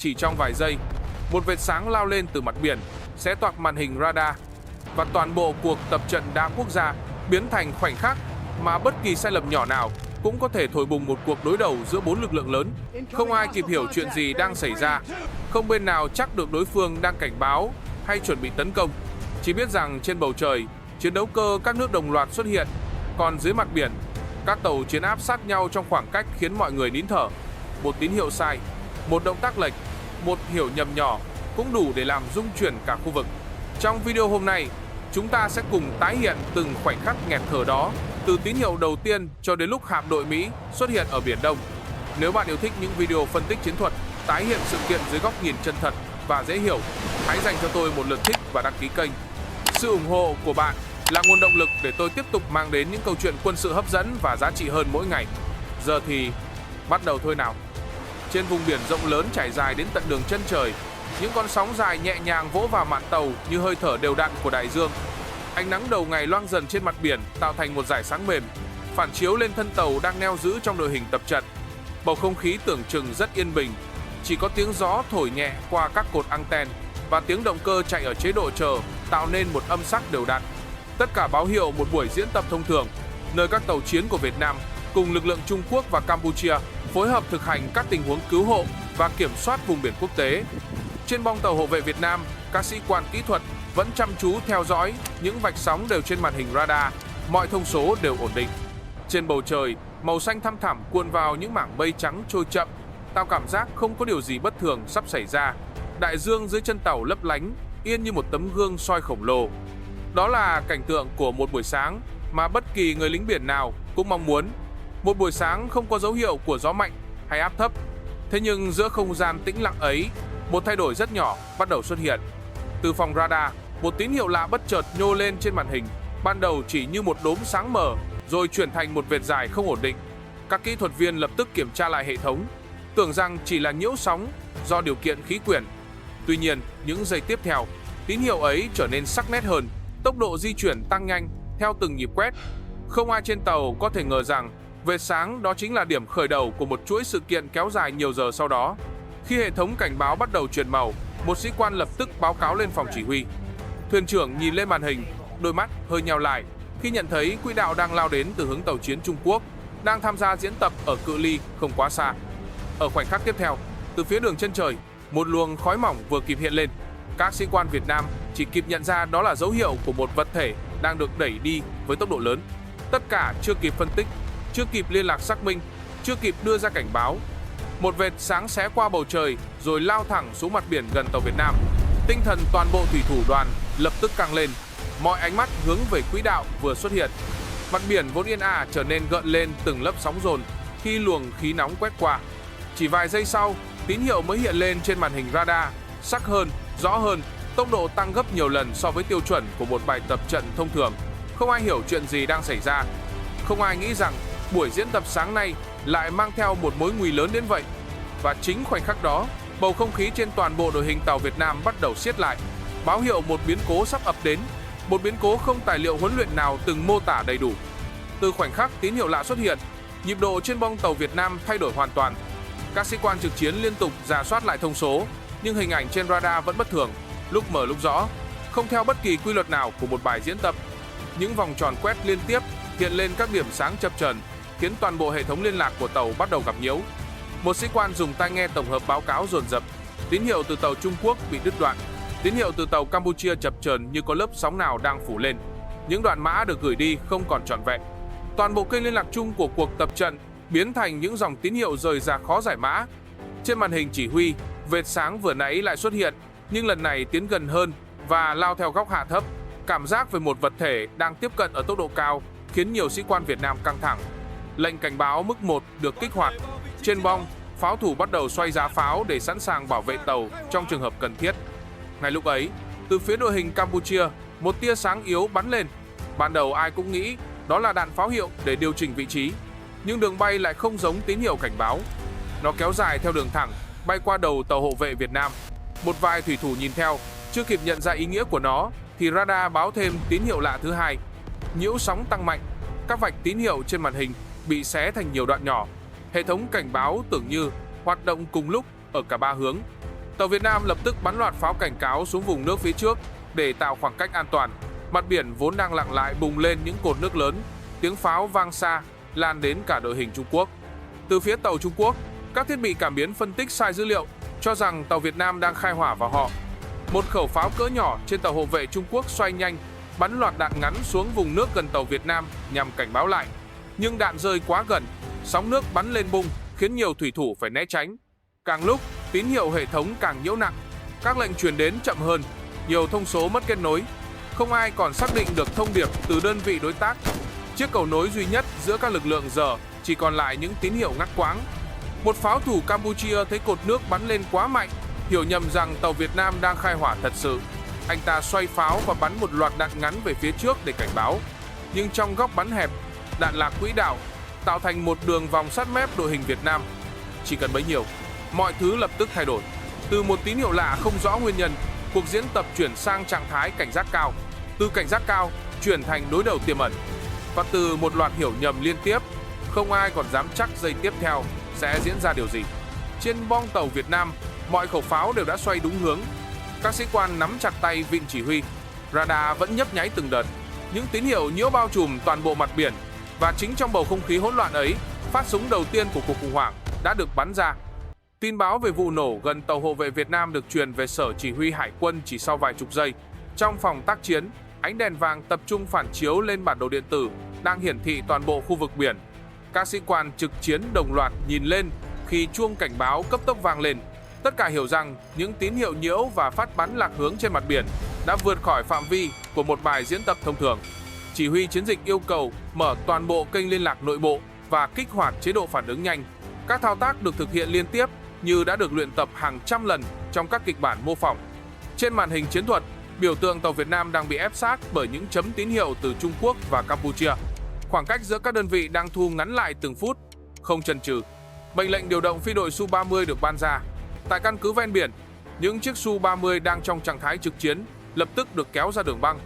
chỉ trong vài giây, một vệt sáng lao lên từ mặt biển, xé toạc màn hình radar và toàn bộ cuộc tập trận đa quốc gia biến thành khoảnh khắc mà bất kỳ sai lầm nhỏ nào cũng có thể thổi bùng một cuộc đối đầu giữa 4 lực lượng lớn. Không ai kịp hiểu chuyện gì đang xảy ra, không bên nào chắc được đối phương đang cảnh báo hay chuẩn bị tấn công. Chỉ biết rằng trên bầu trời, chiến đấu cơ các nước đồng loạt xuất hiện, còn dưới mặt biển, các tàu chiến áp sát nhau trong khoảng cách khiến mọi người nín thở. Một tín hiệu sai, một động tác lệch, một hiểu nhầm nhỏ cũng đủ để làm rung chuyển cả khu vực. Trong video hôm nay, chúng ta sẽ cùng tái hiện từng khoảnh khắc nghẹt thở đó, từ tín hiệu đầu tiên cho đến lúc hạm đội Mỹ xuất hiện ở Biển Đông. Nếu bạn yêu thích những video phân tích chiến thuật, tái hiện sự kiện dưới góc nhìn chân thật và dễ hiểu, hãy dành cho tôi một lượt thích và đăng ký kênh. Sự ủng hộ của bạn là nguồn động lực để tôi tiếp tục mang đến những câu chuyện quân sự hấp dẫn và giá trị hơn mỗi ngày. Giờ thì bắt đầu thôi nào. Trên vùng biển rộng lớn trải dài đến tận đường chân trời, những con sóng dài nhẹ nhàng vỗ vào mạn tàu như hơi thở đều đặn của đại dương. Ánh nắng đầu ngày loang dần trên mặt biển tạo thành một dải sáng mềm, phản chiếu lên thân tàu đang neo giữ trong đội hình tập trận. Bầu không khí tưởng chừng rất yên bình, chỉ có tiếng gió thổi nhẹ qua các cột anten và tiếng động cơ chạy ở chế độ chờ tạo nên một âm sắc đều đặn. Tất cả báo hiệu một buổi diễn tập thông thường, nơi các tàu chiến của Việt Nam cùng lực lượng Trung Quốc và Campuchia phối hợp thực hành các tình huống cứu hộ và kiểm soát vùng biển quốc tế. Trên bong tàu hộ vệ Việt Nam, các sĩ quan kỹ thuật vẫn chăm chú theo dõi, những vạch sóng đều trên màn hình radar, mọi thông số đều ổn định. Trên bầu trời, màu xanh thăm thẳm cuộn vào những mảng mây trắng trôi chậm, tạo cảm giác không có điều gì bất thường sắp xảy ra. Đại dương dưới chân tàu lấp lánh, yên như một tấm gương soi khổng lồ. Đó là cảnh tượng của một buổi sáng mà bất kỳ người lính biển nào cũng mong muốn. Một buổi sáng không có dấu hiệu của gió mạnh hay áp thấp. Thế nhưng giữa không gian tĩnh lặng ấy, một thay đổi rất nhỏ bắt đầu xuất hiện. Từ phòng radar, một tín hiệu lạ bất chợt nhô lên trên màn hình. Ban đầu chỉ như một đốm sáng mờ, rồi chuyển thành một vệt dài không ổn định. Các kỹ thuật viên lập tức kiểm tra lại hệ thống, tưởng rằng chỉ là nhiễu sóng do điều kiện khí quyển. Tuy nhiên, những giây tiếp theo, tín hiệu ấy trở nên sắc nét hơn, tốc độ di chuyển tăng nhanh theo từng nhịp quét. Không ai trên tàu có thể ngờ rằng vệt sáng đó chính là điểm khởi đầu của một chuỗi sự kiện kéo dài nhiều giờ sau đó. Khi hệ thống cảnh báo bắt đầu chuyển màu, một sĩ quan lập tức báo cáo lên phòng chỉ huy. Thuyền trưởng nhìn lên màn hình, đôi mắt hơi nheo lại khi nhận thấy quỹ đạo đang lao đến từ hướng tàu chiến Trung Quốc, đang tham gia diễn tập ở cự ly không quá xa. Ở khoảnh khắc tiếp theo, từ phía đường chân trời, một luồng khói mỏng vừa kịp hiện lên. Các sĩ quan Việt Nam chỉ kịp nhận ra đó là dấu hiệu của một vật thể đang được đẩy đi với tốc độ lớn. Tất cả chưa kịp phân tích, chưa kịp liên lạc xác minh, chưa kịp đưa ra cảnh báo. Một vệt sáng xé qua bầu trời rồi lao thẳng xuống mặt biển gần tàu Việt Nam. Tinh thần toàn bộ thủy thủ đoàn lập tức căng lên, mọi ánh mắt hướng về quỹ đạo vừa xuất hiện. Mặt biển vốn yên ả trở nên gợn lên từng lớp sóng dồn khi luồng khí nóng quét qua. Chỉ vài giây sau, tín hiệu mới hiện lên trên màn hình radar, sắc hơn, rõ hơn, tốc độ tăng gấp nhiều lần so với tiêu chuẩn của một bài tập trận thông thường. Không ai hiểu chuyện gì đang xảy ra. Không ai nghĩ rằng buổi diễn tập sáng nay lại mang theo một mối nguy lớn đến vậy. Và chính khoảnh khắc đó, bầu không khí trên toàn bộ đội hình tàu Việt Nam bắt đầu siết lại, báo hiệu một biến cố sắp ập đến, một biến cố không tài liệu huấn luyện nào từng mô tả đầy đủ. Từ khoảnh khắc tín hiệu lạ xuất hiện, nhịp độ trên bong tàu Việt Nam thay đổi hoàn toàn. Các sĩ quan trực chiến liên tục rà soát lại thông số, nhưng hình ảnh trên radar vẫn bất thường, lúc mờ lúc rõ, không theo bất kỳ quy luật nào của một bài diễn tập. Những vòng tròn quét liên tiếp hiện lên các điểm sáng chập chờn, khiến toàn bộ hệ thống liên lạc của tàu bắt đầu gặp nhiễu. Một sĩ quan dùng tai nghe tổng hợp báo cáo dồn dập. Tín hiệu từ tàu Trung Quốc bị đứt đoạn, tín hiệu từ tàu Campuchia chập chờn như có lớp sóng nào đang phủ lên. Những đoạn mã được gửi đi không còn trọn vẹn. Toàn bộ kênh liên lạc chung của cuộc tập trận biến thành những dòng tín hiệu rời rạc khó giải mã. Trên màn hình chỉ huy, vệt sáng vừa nãy lại xuất hiện, nhưng lần này tiến gần hơn và lao theo góc hạ thấp. Cảm giác về một vật thể đang tiếp cận ở tốc độ cao khiến nhiều sĩ quan Việt Nam căng thẳng. Lệnh cảnh báo mức 1 được kích hoạt. Trên bong, pháo thủ bắt đầu xoay giá pháo để sẵn sàng bảo vệ tàu trong trường hợp cần thiết. Ngay lúc ấy, từ phía đội hình Campuchia, một tia sáng yếu bắn lên. Ban đầu ai cũng nghĩ đó là đạn pháo hiệu để điều chỉnh vị trí, nhưng đường bay lại không giống tín hiệu cảnh báo. Nó kéo dài theo đường thẳng, bay qua đầu tàu hộ vệ Việt Nam. Một vài thủy thủ nhìn theo, chưa kịp nhận ra ý nghĩa của nó, thì radar báo thêm tín hiệu lạ thứ hai. Nhiễu sóng tăng mạnh, các vạch tín hiệu trên màn hình bị xé thành nhiều đoạn nhỏ. Hệ thống cảnh báo tưởng như hoạt động cùng lúc ở cả ba hướng. Tàu Việt Nam lập tức bắn loạt pháo cảnh cáo xuống vùng nước phía trước để tạo khoảng cách an toàn. Mặt biển vốn đang lặng lại bùng lên những cột nước lớn, tiếng pháo vang xa, lan đến cả đội hình Trung Quốc. Từ phía tàu Trung Quốc, các thiết bị cảm biến phân tích sai dữ liệu, cho rằng tàu Việt Nam đang khai hỏa vào họ. Một khẩu pháo cỡ nhỏ trên tàu hộ vệ Trung Quốc xoay nhanh, bắn loạt đạn ngắn xuống vùng nước gần tàu Việt Nam nhằm cảnh báo lại. Nhưng đạn rơi quá gần, sóng nước bắn lên bung, khiến nhiều thủy thủ phải né tránh. Càng lúc, tín hiệu hệ thống càng nhiễu nặng, các lệnh truyền đến chậm hơn, nhiều thông số mất kết nối. Không ai còn xác định được thông điệp từ đơn vị đối tác. Chiếc cầu nối duy nhất giữa các lực lượng giờ chỉ còn lại những tín hiệu ngắt quãng. Một pháo thủ Campuchia thấy cột nước bắn lên quá mạnh, hiểu nhầm rằng tàu Việt Nam đang khai hỏa thật sự. Anh ta xoay pháo và bắn một loạt đạn ngắn về phía trước để cảnh báo. Nhưng trong góc bắn hẹp, đạn lạc quỹ đạo, tạo thành một đường vòng sát mép đội hình Việt Nam. Chỉ cần bấy nhiêu, mọi thứ lập tức thay đổi. Từ một tín hiệu lạ không rõ nguyên nhân, cuộc diễn tập chuyển sang trạng thái cảnh giác cao. Từ cảnh giác cao, chuyển thành đối đầu tiềm ẩn. Và từ một loạt hiểu nhầm liên tiếp, không ai còn dám chắc giây tiếp theo sẽ diễn ra điều gì. Trên bong tàu Việt Nam, mọi khẩu pháo đều đã xoay đúng hướng. Các sĩ quan nắm chặt tay vịn chỉ huy. Radar vẫn nhấp nháy từng đợt. Những tín hiệu nhiễu bao trùm toàn bộ mặt biển. Và chính trong bầu không khí hỗn loạn ấy, phát súng đầu tiên của cuộc khủng hoảng đã được bắn ra. Tin báo về vụ nổ gần tàu hộ vệ Việt Nam được truyền về sở chỉ huy hải quân chỉ sau vài chục giây. Trong phòng tác chiến, ánh đèn vàng tập trung phản chiếu lên bản đồ điện tử đang hiển thị toàn bộ khu vực biển. Các sĩ quan trực chiến đồng loạt nhìn lên khi chuông cảnh báo cấp tốc vang lên. Tất cả hiểu rằng những tín hiệu nhiễu và phát bắn lạc hướng trên mặt biển đã vượt khỏi phạm vi của một bài diễn tập thông thường. Chỉ huy chiến dịch yêu cầu mở toàn bộ kênh liên lạc nội bộ và kích hoạt chế độ phản ứng nhanh. Các thao tác được thực hiện liên tiếp như đã được luyện tập hàng trăm lần trong các kịch bản mô phỏng. Trên màn hình chiến thuật, biểu tượng tàu Việt Nam đang bị ép sát bởi những chấm tín hiệu từ Trung Quốc và Campuchia. Khoảng cách giữa các đơn vị đang thu ngắn lại từng phút, không chần chừ. Mệnh lệnh điều động phi đội Su-30 được ban ra. Tại căn cứ ven biển, những chiếc Su-30 đang trong trạng thái trực chiến lập tức được kéo ra đường băng.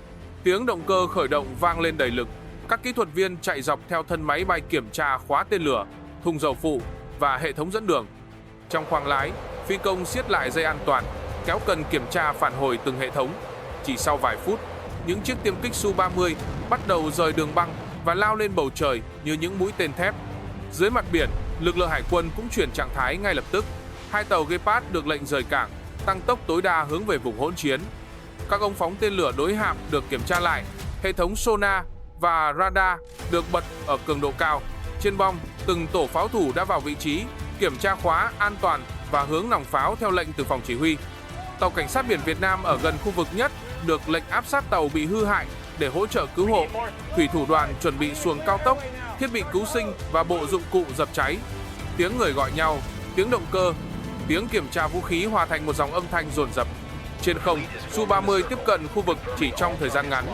Tiếng động cơ khởi động vang lên đầy lực. Các kỹ thuật viên chạy dọc theo thân máy bay kiểm tra khóa tên lửa, thùng dầu phụ và hệ thống dẫn đường. Trong khoang lái, phi công siết lại dây an toàn, kéo cần kiểm tra phản hồi từng hệ thống. Chỉ sau vài phút, những chiếc tiêm kích Su-30 bắt đầu rời đường băng và lao lên bầu trời như những mũi tên thép. Dưới mặt biển, lực lượng hải quân cũng chuyển trạng thái ngay lập tức. 2 tàu Gepard được lệnh rời cảng, tăng tốc tối đa hướng về vùng hỗn chiến. Các ống phóng tên lửa đối hạm được kiểm tra lại, hệ thống sonar và radar được bật ở cường độ cao. Trên bong, từng tổ pháo thủ đã vào vị trí, kiểm tra khóa an toàn và hướng nòng pháo theo lệnh từ phòng chỉ huy. Tàu cảnh sát biển Việt Nam ở gần khu vực nhất được lệnh áp sát tàu bị hư hại để hỗ trợ cứu hộ. Thủy thủ đoàn chuẩn bị xuồng cao tốc, thiết bị cứu sinh và bộ dụng cụ dập cháy. Tiếng người gọi nhau, tiếng động cơ, tiếng kiểm tra vũ khí hòa thành một dòng âm thanh dồn dập. Trên không, Su-30 tiếp cận khu vực chỉ trong thời gian ngắn.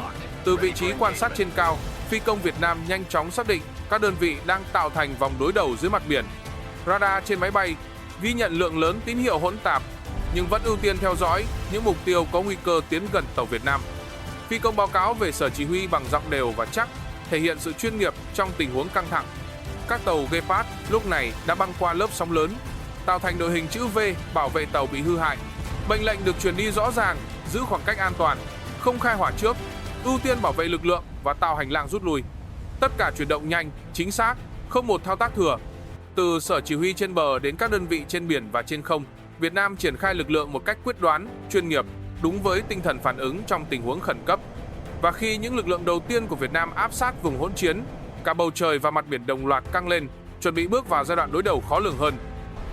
Từ vị trí quan sát trên cao, phi công Việt Nam nhanh chóng xác định các đơn vị đang tạo thành vòng đối đầu dưới mặt biển. Radar trên máy bay ghi nhận lượng lớn tín hiệu hỗn tạp, nhưng vẫn ưu tiên theo dõi những mục tiêu có nguy cơ tiến gần tàu Việt Nam. Phi công báo cáo về sở chỉ huy bằng giọng đều và chắc, thể hiện sự chuyên nghiệp trong tình huống căng thẳng. Các tàu Gepard lúc này đã băng qua lớp sóng lớn, tạo thành đội hình chữ V bảo vệ tàu bị hư hại. Mệnh lệnh được truyền đi rõ ràng, giữ khoảng cách an toàn, không khai hỏa trước, ưu tiên bảo vệ lực lượng và tạo hành lang rút lui. Tất cả chuyển động nhanh, chính xác, không một thao tác thừa. Từ sở chỉ huy trên bờ đến các đơn vị trên biển và trên không, Việt Nam triển khai lực lượng một cách quyết đoán, chuyên nghiệp, đúng với tinh thần phản ứng trong tình huống khẩn cấp. Và khi những lực lượng đầu tiên của Việt Nam áp sát vùng hỗn chiến, cả bầu trời và mặt biển đồng loạt căng lên, chuẩn bị bước vào giai đoạn đối đầu khó lường hơn.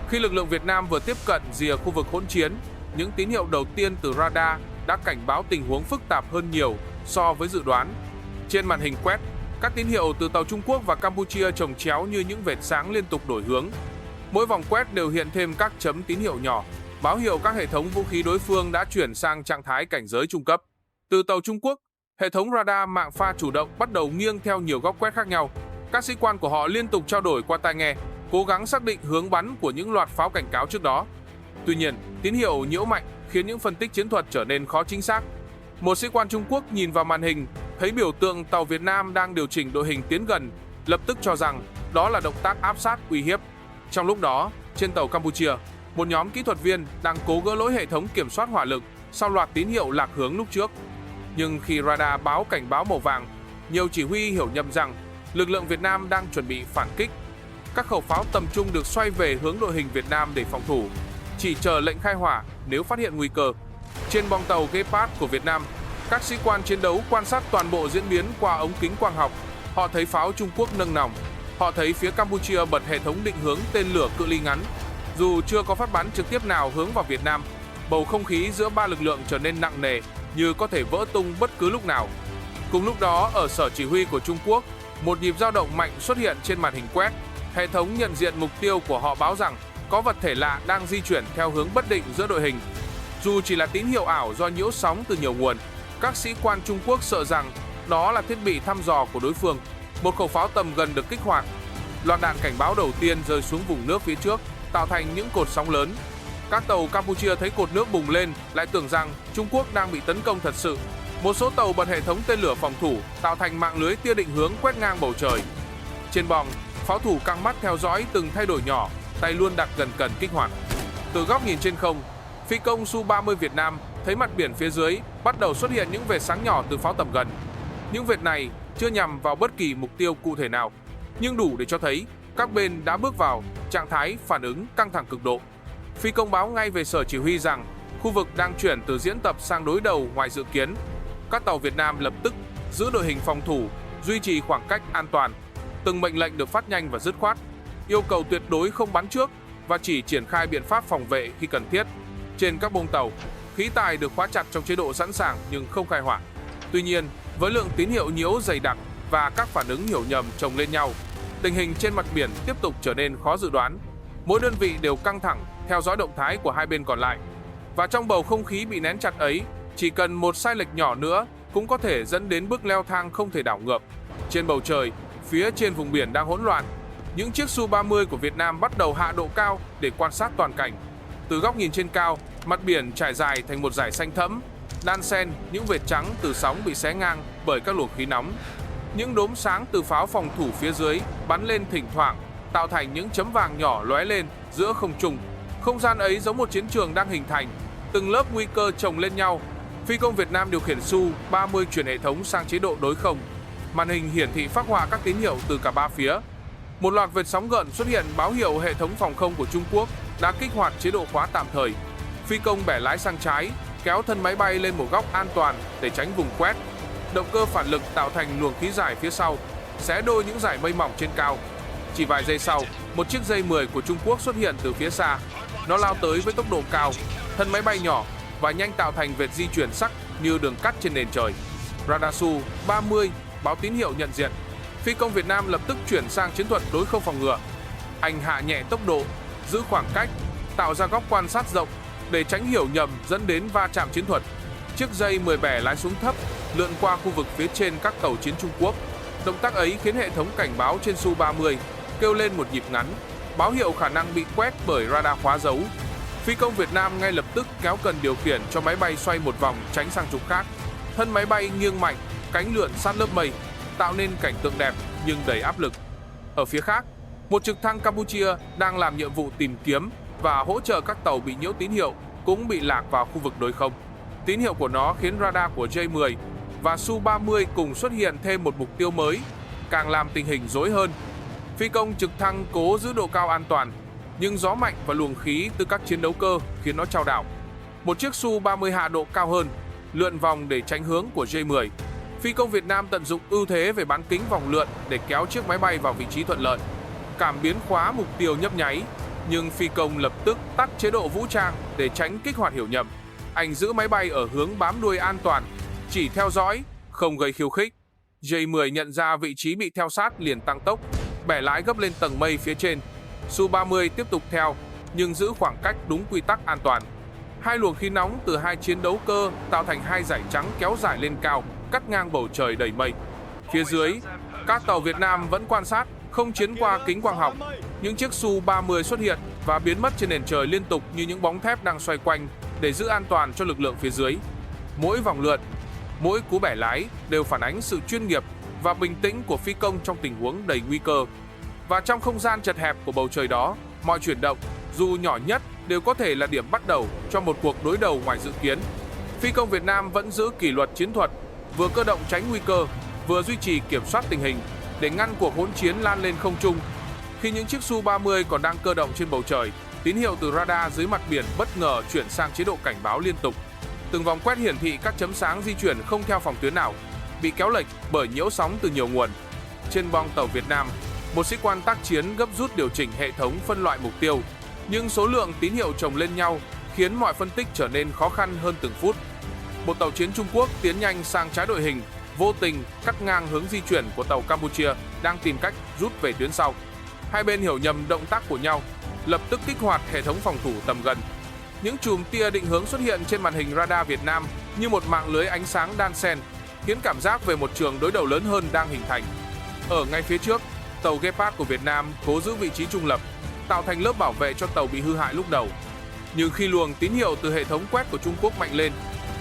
Khi lực lượng Việt Nam vừa tiếp cận rìa khu vực hỗn chiến, những tín hiệu đầu tiên từ radar đã cảnh báo tình huống phức tạp hơn nhiều so với dự đoán. Trên màn hình quét, các tín hiệu từ tàu Trung Quốc và Campuchia chồng chéo như những vệt sáng liên tục đổi hướng. Mỗi vòng quét đều hiện thêm các chấm tín hiệu nhỏ, báo hiệu các hệ thống vũ khí đối phương đã chuyển sang trạng thái cảnh giới trung cấp. Từ tàu Trung Quốc, hệ thống radar mạng pha chủ động bắt đầu nghiêng theo nhiều góc quét khác nhau. Các sĩ quan của họ liên tục trao đổi qua tai nghe, cố gắng xác định hướng bắn của những loạt pháo cảnh cáo trước đó. Tuy nhiên, tín hiệu nhiễu mạnh khiến những phân tích chiến thuật trở nên khó chính xác. Một sĩ quan Trung Quốc nhìn vào màn hình, thấy biểu tượng tàu Việt Nam đang điều chỉnh đội hình tiến gần, lập tức cho rằng đó là động tác áp sát uy hiếp. Trong lúc đó, trên tàu Campuchia, một nhóm kỹ thuật viên đang cố gỡ lỗi hệ thống kiểm soát hỏa lực sau loạt tín hiệu lạc hướng lúc trước. Nhưng khi radar báo cảnh báo màu vàng, nhiều chỉ huy hiểu nhầm rằng lực lượng Việt Nam đang chuẩn bị phản kích. Các khẩu pháo tầm trung được xoay về hướng đội hình Việt Nam để phòng thủ, chỉ chờ lệnh khai hỏa nếu phát hiện nguy cơ. Trên bong tàu Gepard của Việt Nam, các sĩ quan chiến đấu quan sát toàn bộ diễn biến qua ống kính quang học. Họ thấy pháo Trung Quốc nâng nòng. Họ thấy phía Campuchia bật hệ thống định hướng tên lửa cự ly ngắn. Dù chưa có phát bắn trực tiếp nào hướng vào Việt Nam, bầu không khí giữa ba lực lượng trở nên nặng nề, như có thể vỡ tung bất cứ lúc nào. Cùng lúc đó, ở sở chỉ huy của Trung Quốc, một nhịp dao động mạnh xuất hiện trên màn hình quét. Hệ thống nhận diện mục tiêu của họ báo rằng có vật thể lạ đang di chuyển theo hướng bất định giữa đội hình. Dù chỉ là tín hiệu ảo do nhiễu sóng từ nhiều nguồn, các sĩ quan Trung Quốc sợ rằng đó là thiết bị thăm dò của đối phương. Một khẩu pháo tầm gần được kích hoạt. Loạt đạn cảnh báo đầu tiên rơi xuống vùng nước phía trước, tạo thành những cột sóng lớn. Các tàu Campuchia thấy cột nước bùng lên, lại tưởng rằng Trung Quốc đang bị tấn công thật sự. Một số tàu bật hệ thống tên lửa phòng thủ, tạo thành mạng lưới tia định hướng quét ngang bầu trời. Trên bong, pháo thủ căng mắt theo dõi từng thay đổi nhỏ, tay luôn đặt gần cần kích hoạt. Từ góc nhìn trên không, phi công Su-30 Việt Nam thấy mặt biển phía dưới bắt đầu xuất hiện những vệt sáng nhỏ từ pháo tầm gần. Những vệt này chưa nhằm vào bất kỳ mục tiêu cụ thể nào, nhưng đủ để cho thấy các bên đã bước vào trạng thái phản ứng căng thẳng cực độ. Phi công báo ngay về sở chỉ huy rằng khu vực đang chuyển từ diễn tập sang đối đầu ngoài dự kiến. Các tàu Việt Nam lập tức giữ đội hình phòng thủ, duy trì khoảng cách an toàn. Từng mệnh lệnh được phát nhanh và dứt khoát, yêu cầu tuyệt đối không bắn trước và chỉ triển khai biện pháp phòng vệ khi cần thiết. Trên các bông tàu, khí tài được khóa chặt trong chế độ sẵn sàng nhưng không khai hỏa. Tuy nhiên, với lượng tín hiệu nhiễu dày đặc và các phản ứng hiểu nhầm chồng lên nhau, tình hình trên mặt biển tiếp tục trở nên khó dự đoán. Mỗi đơn vị đều căng thẳng theo dõi động thái của hai bên còn lại. Và trong bầu không khí bị nén chặt ấy, chỉ cần một sai lệch nhỏ nữa cũng có thể dẫn đến bước leo thang không thể đảo ngược. Trên bầu trời, phía trên vùng biển đang hỗn loạn, những chiếc Su-30 của Việt Nam bắt đầu hạ độ cao để quan sát toàn cảnh. Từ góc nhìn trên cao, mặt biển trải dài thành một dải xanh thẫm, đan xen những vệt trắng từ sóng bị xé ngang bởi các luồng khí nóng. Những đốm sáng từ pháo phòng thủ phía dưới bắn lên thỉnh thoảng, tạo thành những chấm vàng nhỏ lóe lên giữa không trung. Không gian ấy giống một chiến trường đang hình thành, từng lớp nguy cơ chồng lên nhau. Phi công Việt Nam điều khiển Su-30 chuyển hệ thống sang chế độ đối không. Màn hình hiển thị phác họa các tín hiệu từ cả ba phía. Một loạt vệt sóng gợn xuất hiện báo hiệu hệ thống phòng không của Trung Quốc đã kích hoạt chế độ khóa tạm thời. Phi công bẻ lái sang trái, kéo thân máy bay lên một góc an toàn để tránh vùng quét. Động cơ phản lực tạo thành luồng khí giải phía sau, xé đôi những dải mây mỏng trên cao. Chỉ vài giây sau, một chiếc J-10 của Trung Quốc xuất hiện từ phía xa. Nó lao tới với tốc độ cao, thân máy bay nhỏ và nhanh tạo thành vệt di chuyển sắc như đường cắt trên nền trời. Radar Su-30 báo tín hiệu nhận diện. Phi công Việt Nam lập tức chuyển sang chiến thuật đối không phòng ngự. Anh hạ nhẹ tốc độ, giữ khoảng cách, tạo ra góc quan sát rộng để tránh hiểu nhầm dẫn đến va chạm chiến thuật. Chiếc J-10 bẻ lái xuống thấp, lượn qua khu vực phía trên các tàu chiến Trung Quốc. Động tác ấy khiến hệ thống cảnh báo trên Su-30 kêu lên một nhịp ngắn, báo hiệu khả năng bị quét bởi radar khóa dấu. Phi công Việt Nam ngay lập tức kéo cần điều khiển cho máy bay xoay một vòng tránh sang trục khác. Thân máy bay nghiêng mạnh, cánh lượn sát lớp mây, tạo nên cảnh tượng đẹp nhưng đầy áp lực. Ở phía khác, một trực thăng Campuchia đang làm nhiệm vụ tìm kiếm và hỗ trợ các tàu bị nhiễu tín hiệu cũng bị lạc vào khu vực đối không. Tín hiệu của nó khiến radar của J-10 và Su-30 cùng xuất hiện thêm một mục tiêu mới, càng làm tình hình rối hơn. Phi công trực thăng cố giữ độ cao an toàn, nhưng gió mạnh và luồng khí từ các chiến đấu cơ khiến nó chao đảo. Một chiếc Su-30 hạ độ cao hơn, lượn vòng để tránh hướng của J-10. Phi công Việt Nam tận dụng ưu thế về bán kính vòng lượn để kéo chiếc máy bay vào vị trí thuận lợi. Cảm biến khóa mục tiêu nhấp nháy, nhưng phi công lập tức tắt chế độ vũ trang để tránh kích hoạt hiểu nhầm. Anh giữ máy bay ở hướng bám đuôi an toàn, chỉ theo dõi, không gây khiêu khích. J-10 nhận ra vị trí bị theo sát liền tăng tốc, bẻ lái gấp lên tầng mây phía trên. Su-30 tiếp tục theo, nhưng giữ khoảng cách đúng quy tắc an toàn. Hai luồng khí nóng từ hai chiến đấu cơ tạo thành hai dải trắng kéo dài lên cao, cắt ngang bầu trời đầy mây. Phía dưới, các tàu Việt Nam vẫn quan sát, không chiến qua kính quang học. Những chiếc Su-30 xuất hiện và biến mất trên nền trời liên tục như những bóng thép đang xoay quanh để giữ an toàn cho lực lượng phía dưới. Mỗi vòng lượn, mỗi cú bẻ lái đều phản ánh sự chuyên nghiệp và bình tĩnh của phi công trong tình huống đầy nguy cơ. Và trong không gian chật hẹp của bầu trời đó, mọi chuyển động, dù nhỏ nhất, đều có thể là điểm bắt đầu cho một cuộc đối đầu ngoài dự kiến. Phi công Việt Nam vẫn giữ kỷ luật chiến thuật, vừa cơ động tránh nguy cơ, vừa duy trì kiểm soát tình hình để ngăn cuộc hỗn chiến lan lên không trung. Khi những chiếc Su-30 còn đang cơ động trên bầu trời, tín hiệu từ radar dưới mặt biển bất ngờ chuyển sang chế độ cảnh báo liên tục. Từng vòng quét hiển thị các chấm sáng di chuyển không theo phòng tuyến nào, bị kéo lệch bởi nhiễu sóng từ nhiều nguồn. Trên bong tàu Việt Nam, một sĩ quan tác chiến gấp rút điều chỉnh hệ thống phân loại mục tiêu, nhưng số lượng tín hiệu chồng lên nhau khiến mọi phân tích trở nên khó khăn hơn từng phút. Một tàu chiến Trung Quốc tiến nhanh sang trái đội hình, vô tình cắt ngang hướng di chuyển của tàu Campuchia đang tìm cách rút về tuyến sau. Hai bên hiểu nhầm động tác của nhau, lập tức kích hoạt hệ thống phòng thủ tầm gần. Những chùm tia định hướng xuất hiện trên màn hình radar Việt Nam như một mạng lưới ánh sáng đan xen, khiến cảm giác về một trường đối đầu lớn hơn đang hình thành. Ở ngay phía trước, tàu Gepard của Việt Nam cố giữ vị trí trung lập, tạo thành lớp bảo vệ cho tàu bị hư hại lúc đầu. Nhưng khi luồng tín hiệu từ hệ thống quét của Trung Quốc mạnh lên,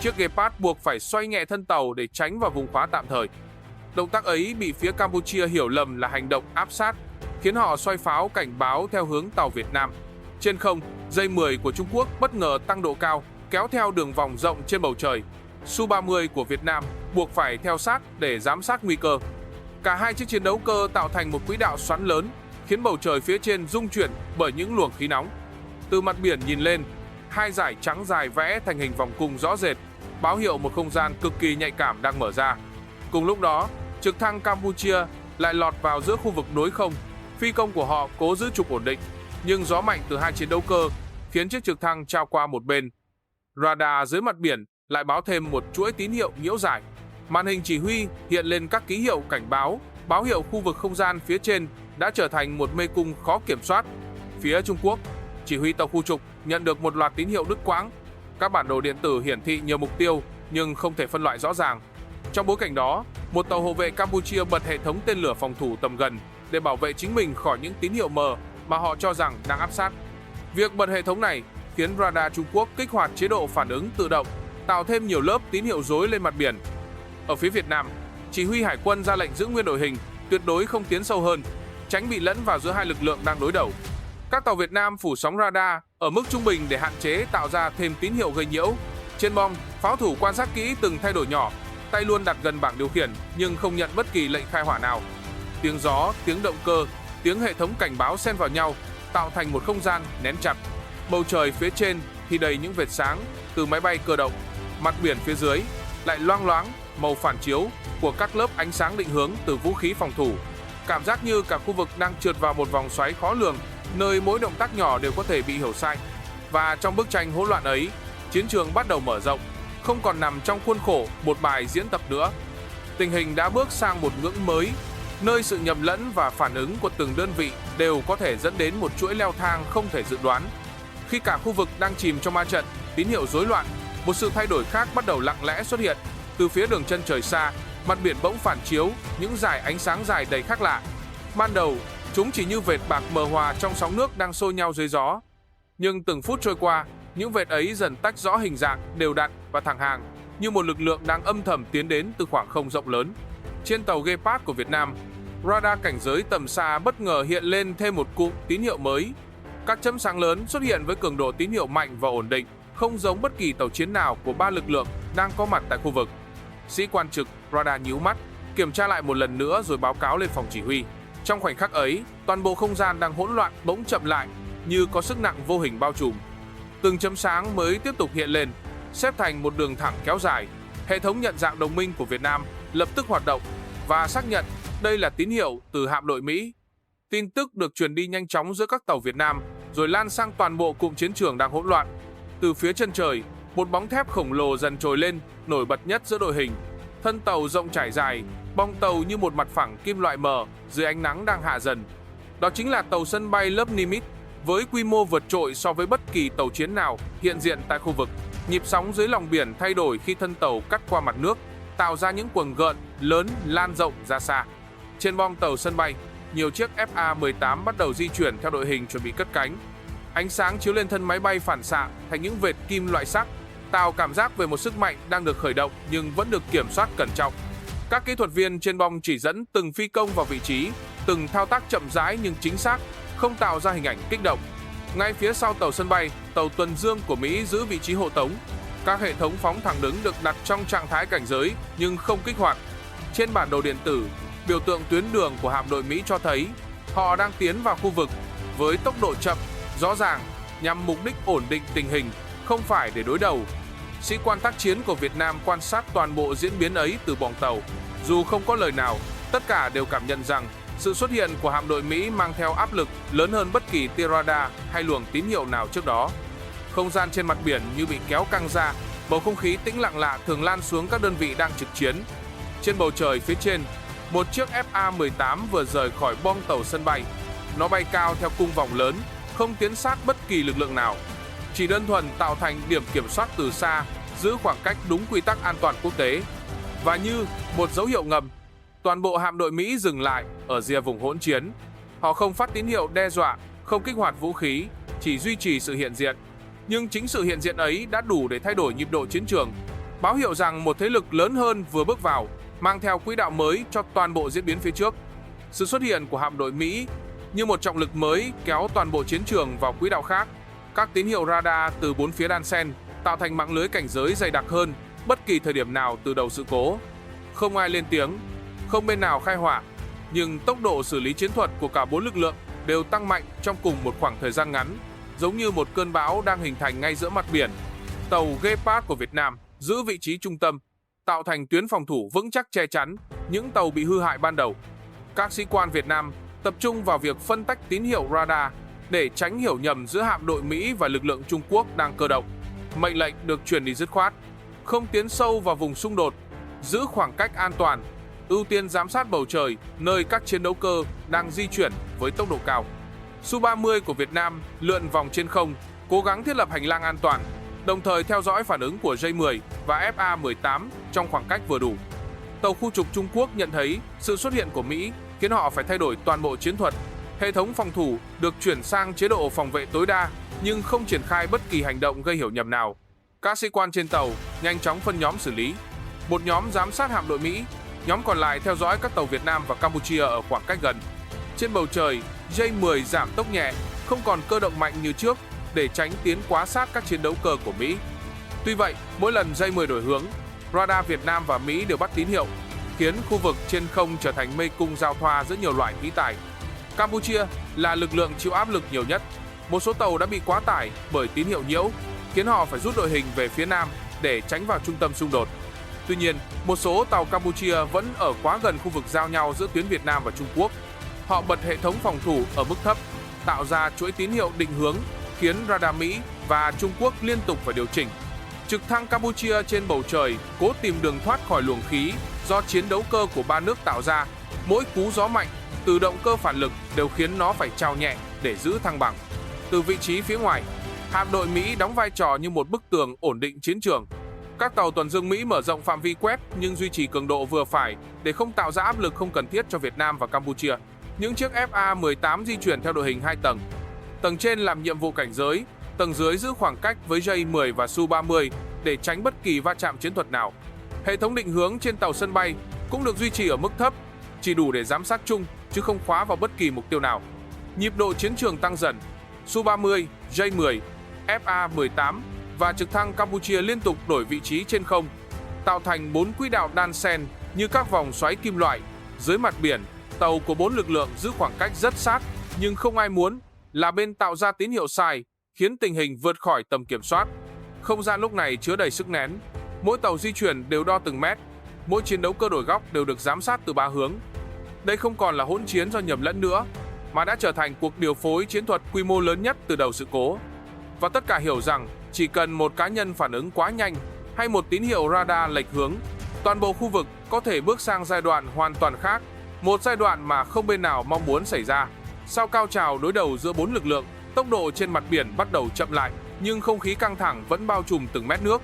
chiếc Gepard buộc phải xoay nhẹ thân tàu để tránh vào vùng khóa tạm thời. Động tác ấy bị phía Campuchia hiểu lầm là hành động áp sát, khiến họ xoay pháo cảnh báo theo hướng tàu Việt Nam. Trên không, dây 10 của Trung Quốc bất ngờ tăng độ cao, kéo theo đường vòng rộng trên bầu trời. Su-30 của Việt Nam buộc phải theo sát để giám sát nguy cơ. Cả hai chiếc chiến đấu cơ tạo thành một quỹ đạo xoắn lớn, khiến bầu trời phía trên rung chuyển bởi những luồng khí nóng. Từ mặt biển nhìn lên, hai dải trắng dài vẽ thành hình vòng cung rõ rệt, báo hiệu một không gian cực kỳ nhạy cảm đang mở ra. Cùng lúc đó, trực thăng Campuchia lại lọt vào giữa khu vực đối không. Phi công của họ cố giữ trục ổn định, nhưng gió mạnh từ hai chiến đấu cơ khiến chiếc trực thăng trao qua một bên. Radar dưới mặt biển lại báo thêm một chuỗi tín hiệu nhiễu dài. Màn hình chỉ huy hiện lên các ký hiệu cảnh báo hiệu khu vực không gian phía trên đã trở thành một mê cung khó kiểm soát. Phía Trung Quốc, chỉ huy tàu khu trục nhận được một loạt tín hiệu đứt quãng. Các bản đồ điện tử hiển thị nhiều mục tiêu nhưng không thể phân loại rõ ràng. Trong bối cảnh đó, một tàu hộ vệ Campuchia bật hệ thống tên lửa phòng thủ tầm gần để bảo vệ chính mình khỏi những tín hiệu mờ mà họ cho rằng đang áp sát. Việc bật hệ thống này khiến radar Trung Quốc kích hoạt chế độ phản ứng tự động, tạo thêm nhiều lớp tín hiệu rối lên mặt biển. Ở phía Việt Nam, chỉ huy hải quân ra lệnh giữ nguyên đội hình, tuyệt đối không tiến sâu hơn, tránh bị lẫn vào giữa hai lực lượng đang đối đầu. Các tàu Việt Nam phủ sóng radar ở mức trung bình để hạn chế tạo ra thêm tín hiệu gây nhiễu. Trên bong, pháo thủ quan sát kỹ từng thay đổi nhỏ, tay luôn đặt gần bảng điều khiển nhưng không nhận bất kỳ lệnh khai hỏa nào. Tiếng gió, tiếng động cơ, tiếng hệ thống cảnh báo xen vào nhau, tạo thành một không gian nén chặt. Bầu trời phía trên thì đầy những vệt sáng từ máy bay cơ động, mặt biển phía dưới lại loang loáng màu phản chiếu của các lớp ánh sáng định hướng từ vũ khí phòng thủ. Cảm giác như cả khu vực đang trượt vào một vòng xoáy khó lường, nơi mỗi động tác nhỏ đều có thể bị hiểu sai. Và trong bức tranh hỗn loạn ấy, chiến trường bắt đầu mở rộng, không còn nằm trong khuôn khổ một bài diễn tập nữa. Tình hình đã bước sang một ngưỡng mới, nơi sự nhầm lẫn và phản ứng của từng đơn vị đều có thể dẫn đến một chuỗi leo thang không thể dự đoán. Khi cả khu vực đang chìm trong ma trận, tín hiệu rối loạn, một sự thay đổi khác bắt đầu lặng lẽ xuất hiện. Từ phía đường chân trời xa, mặt biển bỗng phản chiếu những dải ánh sáng dài đầy khác lạ. Ban đầu, chúng chỉ như vệt bạc mờ hòa trong sóng nước đang xô nhau dưới gió. Nhưng từng phút trôi qua, những vệt ấy dần tách rõ hình dạng, đều đặn và thẳng hàng, như một lực lượng đang âm thầm tiến đến từ khoảng không rộng lớn. Trên tàu Gepard của Việt Nam, radar cảnh giới tầm xa bất ngờ hiện lên thêm một cụm tín hiệu mới. Các chấm sáng lớn xuất hiện với cường độ tín hiệu mạnh và ổn định, không giống bất kỳ tàu chiến nào của ba lực lượng đang có mặt tại khu vực. Sĩ quan trực radar nhíu mắt, kiểm tra lại một lần nữa rồi báo cáo lên phòng chỉ huy. Trong khoảnh khắc ấy, toàn bộ không gian đang hỗn loạn bỗng chậm lại, như có sức nặng vô hình bao trùm. Từng chấm sáng mới tiếp tục hiện lên, xếp thành một đường thẳng kéo dài. Hệ thống nhận dạng đồng minh của Việt Nam lập tức hoạt động và xác nhận đây là tín hiệu từ hạm đội Mỹ. Tin tức được truyền đi nhanh chóng giữa các tàu Việt Nam, rồi lan sang toàn bộ cụm chiến trường đang hỗn loạn. Từ phía chân trời, một bóng thép khổng lồ dần trồi lên, nổi bật nhất giữa đội hình. Thân tàu rộng trải dài, bong tàu như một mặt phẳng kim loại mờ dưới ánh nắng đang hạ dần. Đó chính là tàu sân bay lớp Nimitz, với quy mô vượt trội so với bất kỳ tàu chiến nào hiện diện tại khu vực. Nhịp sóng dưới lòng biển thay đổi khi thân tàu cắt qua mặt nước, tạo ra những quầng gợn lớn lan rộng ra xa. Trên bong tàu sân bay, nhiều chiếc FA-18 bắt đầu di chuyển theo đội hình chuẩn bị cất cánh. Ánh sáng chiếu lên thân máy bay phản xạ thành những vệt kim loại sắc, tạo cảm giác về một sức mạnh đang được khởi động nhưng vẫn được kiểm soát cẩn trọng. Các kỹ thuật viên trên bong chỉ dẫn từng phi công vào vị trí, từng thao tác chậm rãi nhưng chính xác, không tạo ra hình ảnh kích động. Ngay phía sau tàu sân bay, tàu tuần dương của Mỹ giữ vị trí hộ tống. Các hệ thống phóng thẳng đứng được đặt trong trạng thái cảnh giới nhưng không kích hoạt. Trên bản đồ điện tử, biểu tượng tuyến đường của hạm đội Mỹ cho thấy họ đang tiến vào khu vực với tốc độ chậm, rõ ràng nhằm mục đích ổn định tình hình, không phải để đối đầu. Sĩ quan tác chiến của Việt Nam quan sát toàn bộ diễn biến ấy từ buồng tàu. Dù không có lời nào, tất cả đều cảm nhận rằng sự xuất hiện của hạm đội Mỹ mang theo áp lực lớn hơn bất kỳ tia radar hay luồng tín hiệu nào trước đó. Không gian trên mặt biển như bị kéo căng ra, bầu không khí tĩnh lặng lạ thường lan xuống các đơn vị đang trực chiến. Trên bầu trời phía trên, một chiếc FA-18 vừa rời khỏi boong tàu sân bay. Nó bay cao theo cung vòng lớn, không tiến sát bất kỳ lực lượng nào. Chỉ đơn thuần tạo thành điểm kiểm soát từ xa, giữ khoảng cách đúng quy tắc an toàn quốc tế. Và như một dấu hiệu ngầm, toàn bộ hạm đội Mỹ dừng lại ở rìa vùng hỗn chiến. Họ không phát tín hiệu đe dọa, không kích hoạt vũ khí, chỉ duy trì sự hiện diện. Nhưng chính sự hiện diện ấy đã đủ để thay đổi nhịp độ chiến trường, báo hiệu rằng một thế lực lớn hơn vừa bước vào, mang theo quỹ đạo mới cho toàn bộ diễn biến phía trước. Sự xuất hiện của hạm đội Mỹ như một trọng lực mới kéo toàn bộ chiến trường vào quỹ đạo khác. Các tín hiệu radar từ bốn phía đan xen tạo thành mạng lưới cảnh giới dày đặc hơn bất kỳ thời điểm nào từ đầu sự cố. Không ai lên tiếng, không bên nào khai hỏa, nhưng tốc độ xử lý chiến thuật của cả bốn lực lượng đều tăng mạnh trong cùng một khoảng thời gian ngắn, giống như một cơn bão đang hình thành ngay giữa mặt biển. Tàu Gepard của Việt Nam giữ vị trí trung tâm, tạo thành tuyến phòng thủ vững chắc che chắn những tàu bị hư hại ban đầu. Các sĩ quan Việt Nam tập trung vào việc phân tách tín hiệu radar để tránh hiểu nhầm giữa hạm đội Mỹ và lực lượng Trung Quốc đang cơ động. Mệnh lệnh được truyền đi dứt khoát, không tiến sâu vào vùng xung đột, giữ khoảng cách an toàn, ưu tiên giám sát bầu trời nơi các chiến đấu cơ đang di chuyển với tốc độ cao. Su-30 của Việt Nam lượn vòng trên không, cố gắng thiết lập hành lang an toàn, đồng thời theo dõi phản ứng của J-10 và FA-18 trong khoảng cách vừa đủ. Tàu khu trục Trung Quốc nhận thấy sự xuất hiện của Mỹ khiến họ phải thay đổi toàn bộ chiến thuật. Hệ thống phòng thủ được chuyển sang chế độ phòng vệ tối đa nhưng không triển khai bất kỳ hành động gây hiểu nhầm nào. Các sĩ quan trên tàu nhanh chóng phân nhóm xử lý. Một nhóm giám sát hạm đội Mỹ, nhóm còn lại theo dõi các tàu Việt Nam và Campuchia ở khoảng cách gần. Trên bầu trời, J-10 giảm tốc nhẹ, không còn cơ động mạnh như trước để tránh tiến quá sát các chiến đấu cơ của Mỹ. Tuy vậy, mỗi lần J-10 đổi hướng, radar Việt Nam và Mỹ đều bắt tín hiệu, khiến khu vực trên không trở thành mê cung giao thoa giữa nhiều loại khí tài. Campuchia là lực lượng chịu áp lực nhiều nhất. Một số tàu đã bị quá tải bởi tín hiệu nhiễu, khiến họ phải rút đội hình về phía Nam để tránh vào trung tâm xung đột. Tuy nhiên, một số tàu Campuchia vẫn ở quá gần khu vực giao nhau giữa tuyến Việt Nam và Trung Quốc. Họ bật hệ thống phòng thủ ở mức thấp, tạo ra chuỗi tín hiệu định hướng, khiến radar Mỹ và Trung Quốc liên tục phải điều chỉnh. Trực thăng Campuchia trên bầu trời cố tìm đường thoát khỏi luồng khí do chiến đấu cơ của ba nước tạo ra. Mỗi cú gió mạnh từ động cơ phản lực đều khiến nó phải chao nhẹ để giữ thăng bằng. Từ vị trí phía ngoài, hạm đội Mỹ đóng vai trò như một bức tường ổn định chiến trường. Các tàu tuần dương Mỹ mở rộng phạm vi quét nhưng duy trì cường độ vừa phải để không tạo ra áp lực không cần thiết cho Việt Nam và Campuchia. Những chiếc FA-18 di chuyển theo đội hình 2 tầng. Tầng trên làm nhiệm vụ cảnh giới, tầng dưới giữ khoảng cách với J-10 và Su-30 để tránh bất kỳ va chạm chiến thuật nào. Hệ thống định hướng trên tàu sân bay cũng được duy trì ở mức thấp, chỉ đủ để giám sát chung chứ không khóa vào bất kỳ mục tiêu nào. Nhịp độ chiến trường tăng dần. Su-30, J-10, FA-18 và trực thăng Campuchia liên tục đổi vị trí trên không, tạo thành 4 quỹ đạo đan xen như các vòng xoáy kim loại. Dưới mặt biển, tàu của 4 lực lượng giữ khoảng cách rất sát, nhưng không ai muốn là bên tạo ra tín hiệu sai, khiến tình hình vượt khỏi tầm kiểm soát. Không gian lúc này chứa đầy sức nén. Mỗi tàu di chuyển đều đo từng mét, mỗi chiến đấu cơ đổi góc đều được giám sát từ 3 hướng. Đây không còn là hỗn chiến do nhầm lẫn nữa, mà đã trở thành cuộc điều phối chiến thuật quy mô lớn nhất từ đầu sự cố. Và tất cả hiểu rằng chỉ cần một cá nhân phản ứng quá nhanh hay một tín hiệu radar lệch hướng, toàn bộ khu vực có thể bước sang giai đoạn hoàn toàn khác, một giai đoạn mà không bên nào mong muốn xảy ra. Sau cao trào đối đầu giữa 4 lực lượng, tốc độ trên mặt biển bắt đầu chậm lại, nhưng không khí căng thẳng vẫn bao trùm từng mét nước.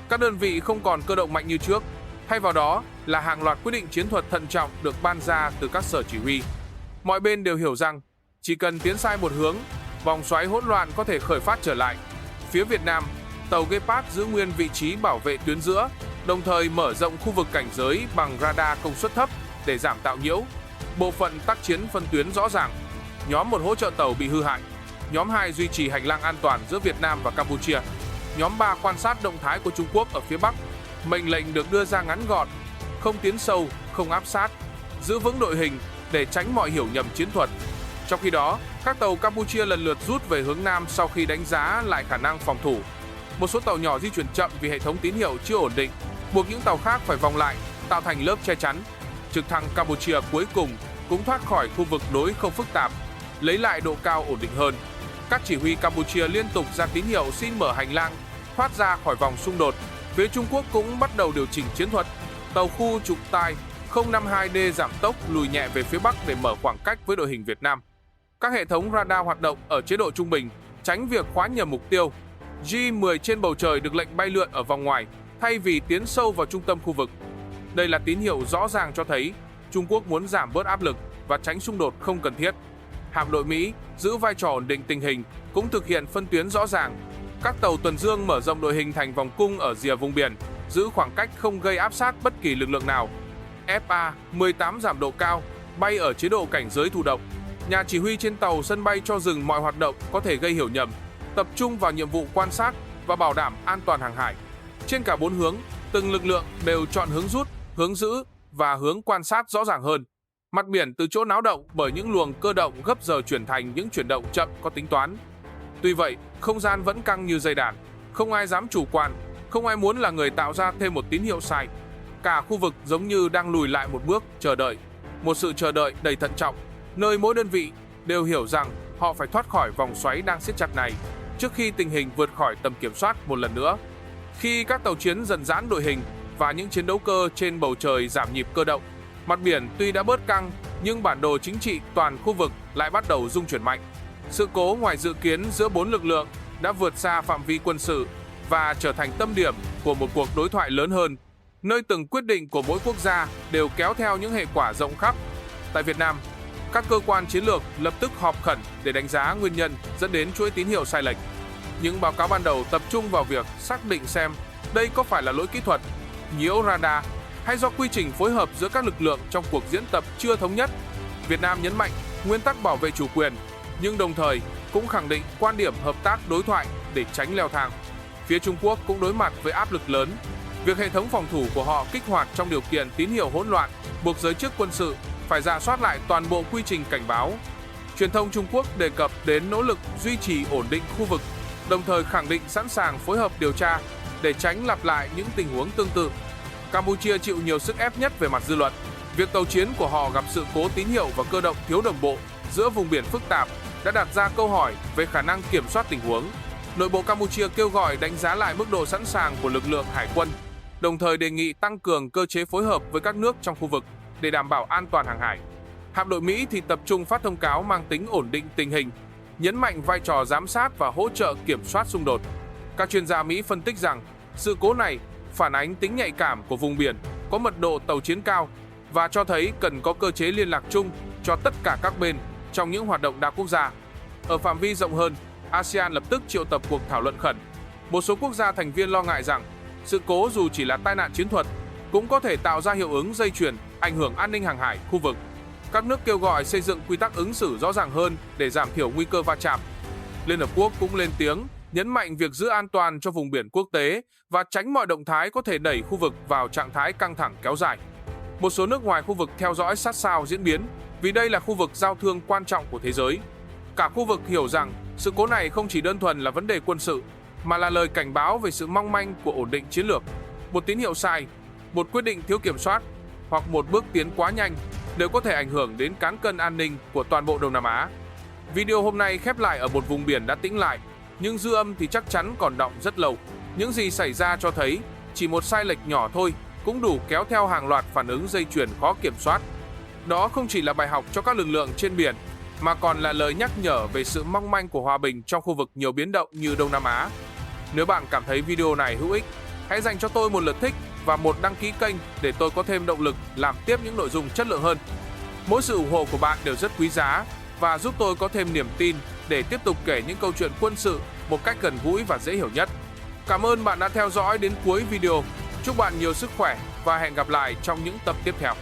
Các đơn vị không còn cơ động mạnh như trước, thay vào đó là hàng loạt quyết định chiến thuật thận trọng được ban ra từ các sở chỉ huy. Mọi bên đều hiểu rằng chỉ cần tiến sai một hướng, vòng xoáy hỗn loạn có thể khởi phát trở lại. Phía Việt Nam, tàu Gepard giữ nguyên vị trí bảo vệ tuyến giữa, đồng thời mở rộng khu vực cảnh giới bằng radar công suất thấp để giảm tạo nhiễu. Bộ phận tác chiến phân tuyến rõ ràng, nhóm một hỗ trợ tàu bị hư hại. Nhóm 2 duy trì hành lang an toàn giữa Việt Nam và Campuchia. Nhóm 3 quan sát động thái của Trung Quốc ở phía Bắc. Mệnh lệnh được đưa ra ngắn gọn, không tiến sâu, không áp sát, giữ vững đội hình để tránh mọi hiểu nhầm chiến thuật. Trong khi đó, các tàu Campuchia lần lượt rút về hướng Nam sau khi đánh giá lại khả năng phòng thủ. Một số tàu nhỏ di chuyển chậm vì hệ thống tín hiệu chưa ổn định, buộc những tàu khác phải vòng lại, tạo thành lớp che chắn. Trực thăng Campuchia cuối cùng cũng thoát khỏi khu vực đối không phức tạp, lấy lại độ cao ổn định hơn. Các chỉ huy Campuchia liên tục ra tín hiệu xin mở hành lang, thoát ra khỏi vòng xung đột. Phía Trung Quốc cũng bắt đầu điều chỉnh chiến thuật. Tàu khu trục tai 052D giảm tốc lùi nhẹ về phía Bắc để mở khoảng cách với đội hình Việt Nam. Các hệ thống radar hoạt động ở chế độ trung bình, tránh việc khóa nhầm mục tiêu. J-10 trên bầu trời được lệnh bay lượn ở vòng ngoài, thay vì tiến sâu vào trung tâm khu vực. Đây là tín hiệu rõ ràng cho thấy Trung Quốc muốn giảm bớt áp lực và tránh xung đột không cần thiết. Hạm đội Mỹ giữ vai trò ổn định tình hình, cũng thực hiện phân tuyến rõ ràng. Các tàu tuần dương mở rộng đội hình thành vòng cung ở rìa vùng biển, giữ khoảng cách không gây áp sát bất kỳ lực lượng nào. FA-18 giảm độ cao, bay ở chế độ cảnh giới thụ động. Nhà chỉ huy trên tàu sân bay cho dừng mọi hoạt động có thể gây hiểu nhầm, tập trung vào nhiệm vụ quan sát và bảo đảm an toàn hàng hải. Trên cả 4 hướng, từng lực lượng đều chọn hướng rút, hướng giữ và hướng quan sát rõ ràng hơn. Mặt biển từ chỗ náo động bởi những luồng cơ động gấp giờ chuyển thành những chuyển động chậm có tính toán. Tuy vậy, không gian vẫn căng như dây đàn, không ai dám chủ quan, không ai muốn là người tạo ra thêm một tín hiệu sai. Cả khu vực giống như đang lùi lại một bước, chờ đợi. Một sự chờ đợi đầy thận trọng, nơi mỗi đơn vị đều hiểu rằng họ phải thoát khỏi vòng xoáy đang siết chặt này trước khi tình hình vượt khỏi tầm kiểm soát một lần nữa. Khi các tàu chiến dần giãn đội hình và những chiến đấu cơ trên bầu trời giảm nhịp cơ động, mặt biển tuy đã bớt căng nhưng bản đồ chính trị toàn khu vực lại bắt đầu rung chuyển mạnh. Sự cố ngoài dự kiến giữa 4 lực lượng đã vượt xa phạm vi quân sự và trở thành tâm điểm của một cuộc đối thoại lớn hơn, nơi từng quyết định của mỗi quốc gia đều kéo theo những hệ quả rộng khắp. Tại Việt Nam, các cơ quan chiến lược lập tức họp khẩn để đánh giá nguyên nhân dẫn đến chuỗi tín hiệu sai lệch. Những báo cáo ban đầu tập trung vào việc xác định xem đây có phải là lỗi kỹ thuật, nhiễu radar hay do quy trình phối hợp giữa các lực lượng trong cuộc diễn tập chưa thống nhất. Việt Nam nhấn mạnh nguyên tắc bảo vệ chủ quyền, nhưng đồng thời cũng khẳng định quan điểm hợp tác đối thoại để tránh leo thang. Phía Trung Quốc cũng đối mặt với áp lực lớn. Việc hệ thống phòng thủ của họ kích hoạt trong điều kiện tín hiệu hỗn loạn, buộc giới chức quân sự phải rà soát lại toàn bộ quy trình cảnh báo. Truyền thông Trung Quốc đề cập đến nỗ lực duy trì ổn định khu vực, đồng thời khẳng định sẵn sàng phối hợp điều tra để tránh lặp lại những tình huống tương tự. Campuchia chịu nhiều sức ép nhất về mặt dư luận. Việc tàu chiến của họ gặp sự cố tín hiệu và cơ động thiếu đồng bộ giữa vùng biển phức tạp đã đặt ra câu hỏi về khả năng kiểm soát tình huống. Nội bộ Campuchia kêu gọi đánh giá lại mức độ sẵn sàng của lực lượng hải quân, đồng thời đề nghị tăng cường cơ chế phối hợp với các nước trong khu vực để đảm bảo an toàn hàng hải. Hạm đội Mỹ thì tập trung phát thông cáo mang tính ổn định tình hình, nhấn mạnh vai trò giám sát và hỗ trợ kiểm soát xung đột. Các chuyên gia Mỹ phân tích rằng sự cố này phản ánh tính nhạy cảm của vùng biển có mật độ tàu chiến cao và cho thấy cần có cơ chế liên lạc chung cho tất cả các bên trong những hoạt động đa quốc gia. Ở phạm vi rộng hơn, ASEAN lập tức triệu tập cuộc thảo luận khẩn. Một số quốc gia thành viên lo ngại rằng sự cố dù chỉ là tai nạn chiến thuật cũng có thể tạo ra hiệu ứng dây chuyền, ảnh hưởng an ninh hàng hải khu vực. Các nước kêu gọi xây dựng quy tắc ứng xử rõ ràng hơn để giảm thiểu nguy cơ va chạm. Liên Hợp Quốc cũng lên tiếng, nhấn mạnh việc giữ an toàn cho vùng biển quốc tế và tránh mọi động thái có thể đẩy khu vực vào trạng thái căng thẳng kéo dài. Một số nước ngoài khu vực theo dõi sát sao diễn biến vì đây là khu vực giao thương quan trọng của thế giới. Cả khu vực hiểu rằng sự cố này không chỉ đơn thuần là vấn đề quân sự, mà là lời cảnh báo về sự mong manh của ổn định chiến lược. Một tín hiệu sai, một quyết định thiếu kiểm soát hoặc một bước tiến quá nhanh đều có thể ảnh hưởng đến cán cân an ninh của toàn bộ Đông Nam Á. Video hôm nay khép lại ở một vùng biển đã tĩnh lại, nhưng dư âm thì chắc chắn còn đọng rất lâu. Những gì xảy ra cho thấy chỉ một sai lệch nhỏ thôi cũng đủ kéo theo hàng loạt phản ứng dây chuyền khó kiểm soát. Đó không chỉ là bài học cho các lực lượng trên biển, mà còn là lời nhắc nhở về sự mong manh của hòa bình trong khu vực nhiều biến động như Đông Nam Á. Nếu bạn cảm thấy video này hữu ích, hãy dành cho tôi một lượt thích và một đăng ký kênh để tôi có thêm động lực làm tiếp những nội dung chất lượng hơn. Mỗi sự ủng hộ của bạn đều rất quý giá và giúp tôi có thêm niềm tin để tiếp tục kể những câu chuyện quân sự một cách gần gũi và dễ hiểu nhất. Cảm ơn bạn đã theo dõi đến cuối video. Chúc bạn nhiều sức khỏe và hẹn gặp lại trong những tập tiếp theo.